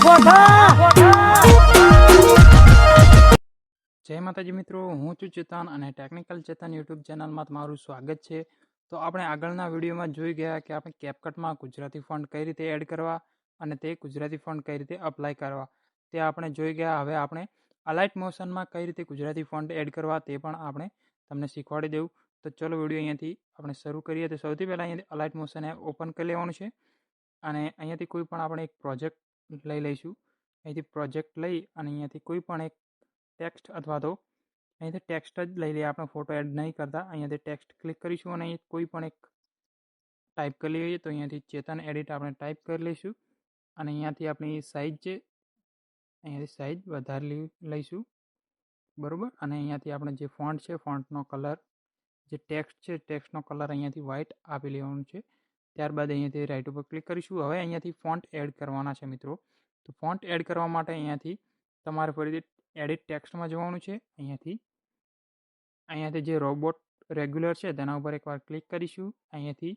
જય માતાજી મિત્રો, હું છું ચેતન અને ટેકનિકલ ચેતન યુટ્યુબ ચેનલમાં તમારું સ્વાગત છે. તો આપણે આગળના વિડીયોમાં જોઈ ગયા કે આપણે કેપકટમાં ગુજરાતી ફોન્ટ કઈ રીતે એડ કરવા અને તે ગુજરાતી ફોન્ટ કઈ રીતે અપ્લાય કરવા તે આપણે જોઈ ગયા. હવે આપણે અલાઇટ મોશનમાં કઈ રીતે ગુજરાતી ફોન્ટ એડ કરવા તે પણ આપણે તમને શીખવાડી દઉં. તો ચલો વિડીયો અહીંયાથી આપણે શરૂ કરીએ. તો સૌથી પહેલાં અહીંયાથી અલાઇટ મોશન એપ ઓપન કરી લેવાનું છે અને અહીંયાથી કોઈ પણ આપણે એક પ્રોજેક્ટ લઈ લઈશું. અહીંથી પ્રોજેક્ટ લઈ અને અહીંયાથી કોઈ પણ એક ટેક્સ્ટ અથવા તો અહીંયાથી ટેક્સ્ટ જ લઈ લઈએ. આપણે ફોટો એડ નહીં કરતા. અહીંયાથી ટેક્સ્ટ ક્લિક કરીશું અને અહીં કોઈ પણ એક ટાઈપ કરી લઈએ. તો અહીંયાથી ચેતન એડિટ આપણે ટાઈપ કરી લઈશું અને અહીંયાથી આપણી સાઇઝ છે અહીંયાથી સાઇઝ વધારી લઈશું, બરાબર. અને અહીંયાથી આપણે જે ફોન્ટ છે ફોન્ટનો કલર, જે ટેક્સ્ટ છે ટેક્સ્ટનો કલર અહીંયાથી વ્હાઇટ આપી લેવાનું છે. ત્યારબાદ અહીંયાથી રાઇટ ઉપર ક્લિક કરીશું. હવે અહીંયાથી ફોન્ટ એડ કરવાના છે મિત્રો. તો ફોન્ટ એડ કરવા માટે અહીંયાથી તમારે ફરીથી એડિટ ટેક્સ્ટમાં જવાનું છે. અહીંયાથી જે રોબોટ રેગ્યુલર છે તેના ઉપર એકવાર ક્લિક કરીશું. અહીંયાથી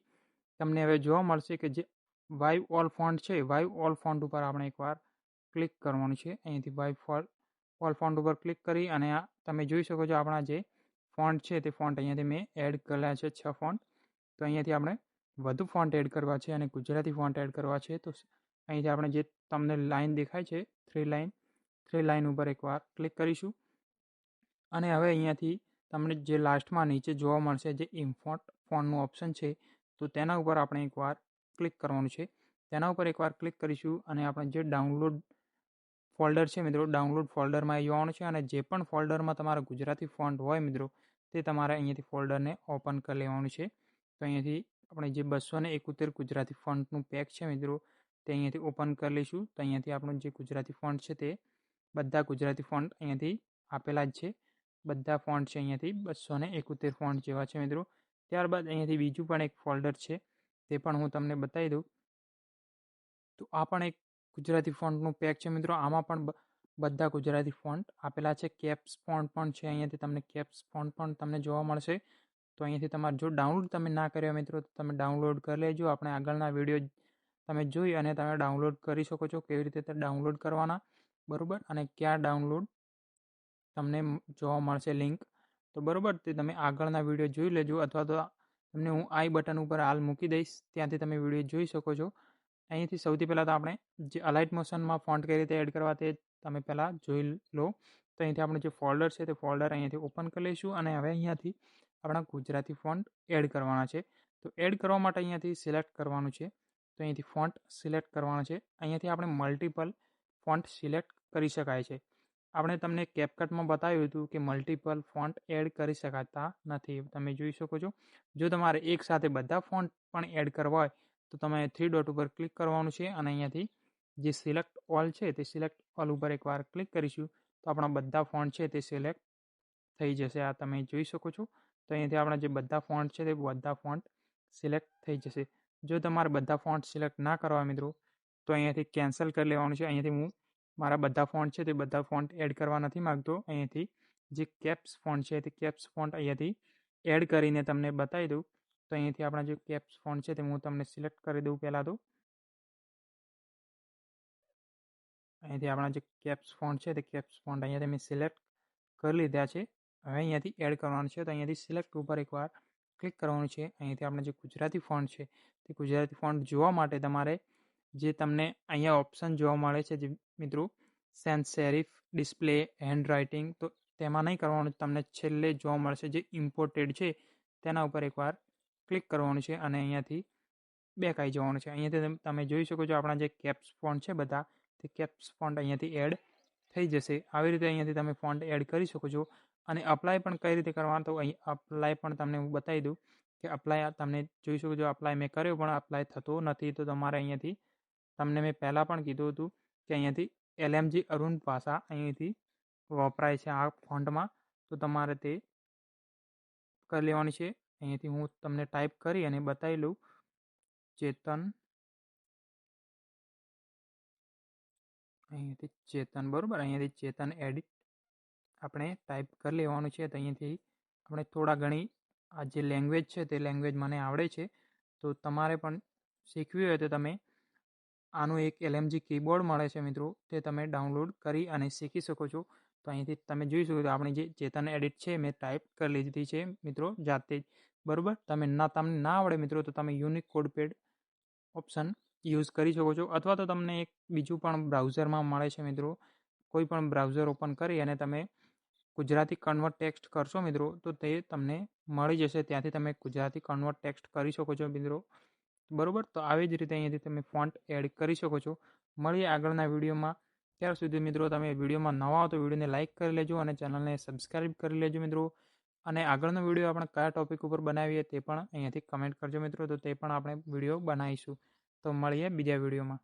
તમને હવે જોવા મળશે કે જે વાઇવ ઓલ ફોન્ટ છે, વાઇવ ઓલ ફોન્ટ ઉપર આપણે એકવાર ક્લિક કરવાનું છે. અહીંયાથી વાઇવ ઓલ ફોન્ટ ઉપર ક્લિક કરી અને તમે જોઈ શકો છો આપણા જે ફોન્ટ છે તે ફોન્ટ અહીંયાથી મેં એડ કરેલા છે 6 ફોન્ટ. તો અહીંયાથી આપણે વધુ ફોન્ટ એડ કરવા છે અને ગુજરાતી ફોન્ટ એડ કરવા છે. તો અહીંથી આપણે જે તમને લાઇન દેખાય છે 3 લાઇન ઉપર એકવાર ક્લિક કરીશું અને હવે અહીંયાથી તમને જે લાસ્ટમાં નીચે જોવા મળશે જે ઇમ્પોર્ટ ફોન્ટનું ઓપ્શન છે તો તેના ઉપર આપણે એકવાર ક્લિક કરવાનું છે. તેના ઉપર એકવાર ક્લિક કરીશું અને આપણે જે ડાઉનલોડ ફોલ્ડર છે મિત્રો, ડાઉનલોડ ફોલ્ડરમાં જવાનું છે અને જે પણ ફોલ્ડરમાં તમારા ગુજરાતી ફોન્ટ હોય મિત્રો તે તમારે અહીંયાથી ફોલ્ડરને ઓપન કરી લેવાનું છે. તો અહીંયાથી આપણે જે 271 ગુજરાતી ફોન્ટનું પેક છે મિત્રો તે અહીંયાથી ઓપન કરી લઈશું. તો અહીંયાથી આપણું જે ગુજરાતી ફોન્ટ છે તે બધા ગુજરાતી ફોન્ટ અહીંયાથી આપેલા જ છે. બધા ફોન્ટ છે અહીંયાથી 271 ફોન્ટ જેવા છે મિત્રો. ત્યારબાદ અહીંયાથી બીજું પણ એક ફોલ્ડર છે તે પણ હું તમને બતાવી દઉં. તો આ પણ એક ગુજરાતી ફોન્ટનું પેક છે મિત્રો. આમાં પણ બધા ગુજરાતી ફોન્ટ આપેલા છે. કેપ્સ ફોન્ટ પણ છે. અહીંયાથી તમને કેપ્સ ફોન્ટ પણ તમને જોવા મળશે. તો અહીંયાથી તમારે જો ડાઉનલોડ તમે ના કર્યા મિત્રો તો તમે ડાઉનલોડ કરી લેજો. આપણે આગળના વિડીયો તમે જોઈ અને તમે ડાઉનલોડ કરી શકો છો, કેવી રીતે તે ડાઉનલોડ કરવાના, બરાબર. અને ક્યાં ડાઉનલોડ તમને જોવા મળશે લિંક, તો બરાબર તે તમે આગળના વિડીયો જોઈ લેજો અથવા તો તમને હું આઈ બટન ઉપર હાલ મૂકી દઈશ, ત્યાંથી તમે વિડીયો જોઈ શકો છો. અહીંથી સૌથી પહેલાં તો આપણે જે અલાઇટ મોશનમાં ફોન્ટ કઈ રીતે એડ કરવા તે તમે પહેલાં જોઈ લો. તો અહીંથી આપણે જે ફોલ્ડર છે તે ફોલ્ડર અહીંયાથી ઓપન કરી લઈશું અને હવે અહીંયાથી આપણા ગુજરાતી ફોન્ટ એડ કરવાના છે. તો એડ કરવા માટે અહીંયાથી સિલેક્ટ કરવાનું છે. તો અહીંયાથી ફોન્ટ સિલેક્ટ કરવાનું છે. અહીંયાથી આપણે મલ્ટિપલ ફોન્ટ સિલેક્ટ કરી શકાય છે. આપણે તમને કેપકટમાં બતાવ્યું હતું કે મલ્ટિપલ ફોન્ટ એડ કરી શકાતા નથી. તમે જોઈ શકો છો. જો તમારે એકસાથે બધા ફોન્ટ પણ એડ કરવા હોય તો તમે 3 ડોટ ઉપર ક્લિક કરવાનું છે અને અહીંયાથી જે સિલેક્ટ ઓલ છે તે સિલેક્ટ ઓલ ઉપર એકવાર ક્લિક કરીશું તો આપણા બધા ફોન્ટ છે તે સિલેક્ટ થઈ જશે. આ તમે જોઈ શકો છો. તો અહીંયાથી આપણા જે બધા ફોન્ટ છે તે બધા ફોન્ટ સિલેક્ટ થઈ જશે. જો તમારે બધા ફોન્ટ સિલેક્ટ ના કરવા મિત્રો તો અહીંયાથી કેન્સલ કરી લેવાનું છે. અહીંયાથી હું મારા બધા ફોન્ટ છે તે બધા ફોન્ટ એડ કરવા નથી માગતો. અહીંયાથી જે કેપ્સ ફોન્ટ છે તે કેપ્સ ફોન્ટ અહીંયાથી એડ કરીને તમને બતાવી દઉં. તો અહીંયાથી આપણા જે કેપ્સ ફોન્ટ છે તે હું તમને સિલેક્ટ કરી દઉં. પહેલાં તો અહીંયાથી આપણા જે કેપ્સ ફોન્ટ છે તે કેપ્સ ફોન્ટ અહીંયાથી મેં સિલેક્ટ કરી લીધા છે. હવે અહીંયાથી એડ કરવાનું છે. તો અહીંયાથી સિલેક્ટ ઉપર એકવાર ક્લિક કરવાનું છે. અહીંયાથી આપણે જે ગુજરાતી ફોન્ટ છે તે ગુજરાતી ફોન્ટ જોવા માટે તમારે જે તમને અહીંયા ઓપ્શન જોવા મળે છે જે મિત્રો sense serif, display, hand writing, તો તેમાં નહીં કરવાનું. તમને છેલ્લે જોવા મળશે જે ઇમ્પોર્ટેડ છે તેના ઉપર એકવાર ક્લિક કરવાનું છે અને અહીંયાથી બેક આવી જવાનું છે. અહીંયાથી તમે જોઈ શકો છો આપણા જે કેપ્સ ફોન્ટ છે બધા તે કેપ્સ ફોન્ટ અહીંયાથી એડ થઈ જશે. આવી રીતે અહીંયાથી તમે ફોન્ટ એડ કરી શકો છો. અને અપ્લાય પણ કઈ રીતે કરવાનું તો અહીં અપ્લાય પણ તમને હું બતાવી દઉં કે અપ્લાય તમને જોઈ શકો છો. અપ્લાય મેં કર્યો પણ અપ્લાય થતો નથી. તો તમારે અહીંયાથી તમને મેં પહેલાં પણ કીધું હતું કે અહીંયાથી LMG અરુણ ભાષા અહીંયાથી વપરાય છે આ ફોન્ટમાં. તો તમારે તે કરી લેવાની છે. અહીંયાથી હું તમને ટાઈપ કરી અને બતાવી લઉં. ચેતન, અહીંયાથી ચેતન, બરાબર. અહીંયાથી ચેતન એડિટ આપણે ટાઈપ કરી લેવાનું છે. તો અહીંયાથી આપણે થોડા ઘણી આ જે લેંગ્વેજ છે તે લેંગ્વેજ મને આવડે છે. તો તમારે પણ શીખવી હોય તો તમે આનું એક LMG કીબોર્ડ મળે છે મિત્રો, તે તમે ડાઉનલોડ કરી અને શીખી શકો છો. તો અહીંથી તમે જોઈ શકો છો આપણી જે ચેતન એડિટ છે મેં ટાઈપ કરી લીધી છે મિત્રો જાતે જ. બરાબર, તમને ના આવડે મિત્રો તો તમે યુનિક કોડપેડ ઓપ્શન યુઝ કરી શકો છો, અથવા તો તમને એક બીજું પણ બ્રાઉઝરમાં મળે છે મિત્રો. કોઈ પણ બ્રાઉઝર ઓપન કરી અને તમે ગુજરાતી કન્વર્ટ ટેક્સ્ટ કરશો મિત્રો તો તે તમને મળી જશે. ત્યાંથી તમે ગુજરાતી કન્વર્ટ ટેક્સ્ટ કરી શકો છો મિત્રો. બરાબર, તો આવી જ રીતે અહીંયાથી તમે ફોન્ટ એડ કરી શકો છો. મળીએ આગળના વિડીયોમાં. ત્યાર સુધી મિત્રો તમે વિડીયોમાં નવા હો તો વિડીયોને લાઇક કરી લેજો અને ચેનલને સબસ્ક્રાઈબ કરી લેજો મિત્રો. અને આગળનો વિડીયો આપણે કયા ટોપિક ઉપર બનાવીએ તે પણ અહીંયાથી કમેન્ટ કરજો મિત્રો, તો તે પણ આપણે વિડીયો બનાવીશું. તો મળીએ બીજા વિડીયોમાં.